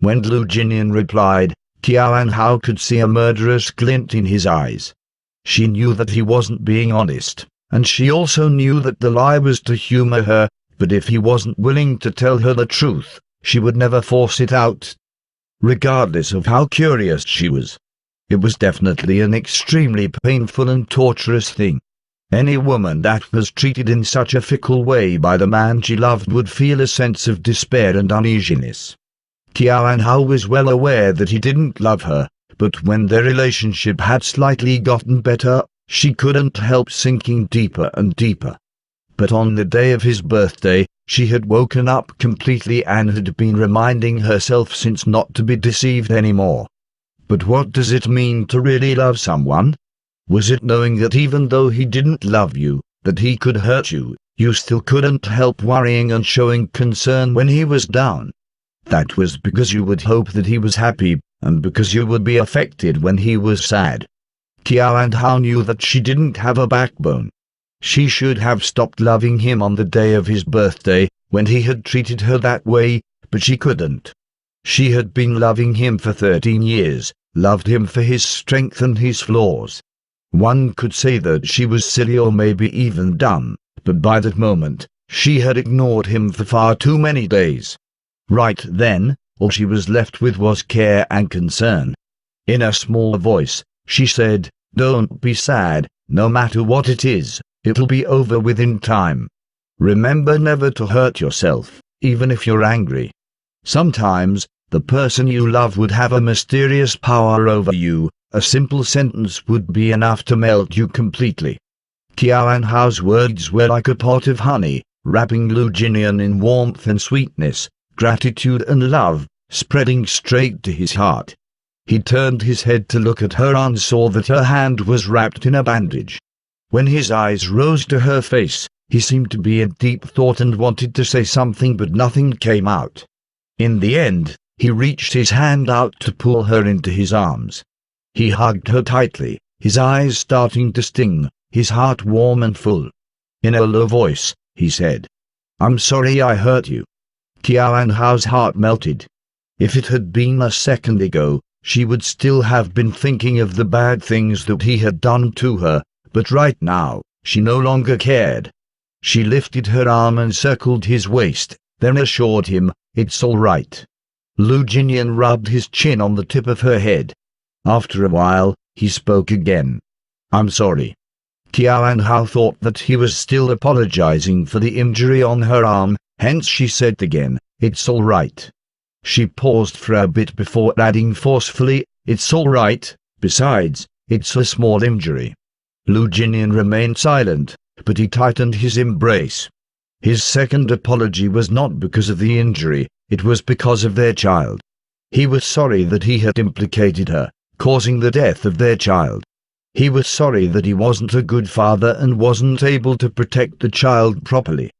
When Lu Jinian replied, Qiao Hao could see a murderous glint in his eyes. She knew that he wasn't being honest, and she also knew that the lie was to humor her, but if he wasn't willing to tell her the truth, she would never force it out. Regardless of how curious she was, it was definitely an extremely painful and torturous thing. Any woman that was treated in such a fickle way by the man she loved would feel a sense of despair and uneasiness. Qiao Hao was well aware that he didn't love her, but when their relationship had slightly gotten better, she couldn't help sinking deeper and deeper. But on the day of his birthday, she had woken up completely and had been reminding herself since not to be deceived anymore. But what does it mean to really love someone? Was it knowing that even though he didn't love you, that he could hurt you, you still couldn't help worrying and showing concern when he was down? That was because you would hope that he was happy, and because you would be affected when he was sad. Qiao Hao knew that she didn't have a backbone. She should have stopped loving him on the day of his birthday, when he had treated her that way, but she couldn't. She had been loving him for 13 years, loved him for his strength and his flaws. One could say that she was silly or maybe even dumb, but by that moment, she had ignored him for far too many days. Right then, all she was left with was care and concern. In a small voice, she said, "Don't be sad, no matter what it is, it'll be over within time. Remember never to hurt yourself, even if you're angry. Sometimes, the person you love would have a mysterious power over you. A simple sentence would be enough to melt you completely." Qiao Hao's words were like a pot of honey, wrapping Lu Jinian in warmth and sweetness, gratitude and love, spreading straight to his heart. He turned his head to look at her and saw that her hand was wrapped in a bandage. When his eyes rose to her face, he seemed to be in deep thought and wanted to say something, but nothing came out. In the end, he reached his hand out to pull her into his arms. He hugged her tightly, his eyes starting to sting, his heart warm and full. In a low voice, he said, "I'm sorry I hurt you." Qiao Hao's heart melted. If it had been a second ago, she would still have been thinking of the bad things that he had done to her, but right now, she no longer cared. She lifted her arm and circled his waist, then assured him, "It's all right." Lu Jinian rubbed his chin on the tip of her head. After a while, he spoke again. "I'm sorry." Qiao Hao thought that he was still apologizing for the injury on her arm, hence she said again, "It's all right." She paused for a bit before adding forcefully, "It's all right, besides, it's a small injury." Lu Jinian remained silent, but he tightened his embrace. His second apology was not because of the injury, it was because of their child. He was sorry that he had implicated her, causing the death of their child. He was sorry that he wasn't a good father and wasn't able to protect the child properly.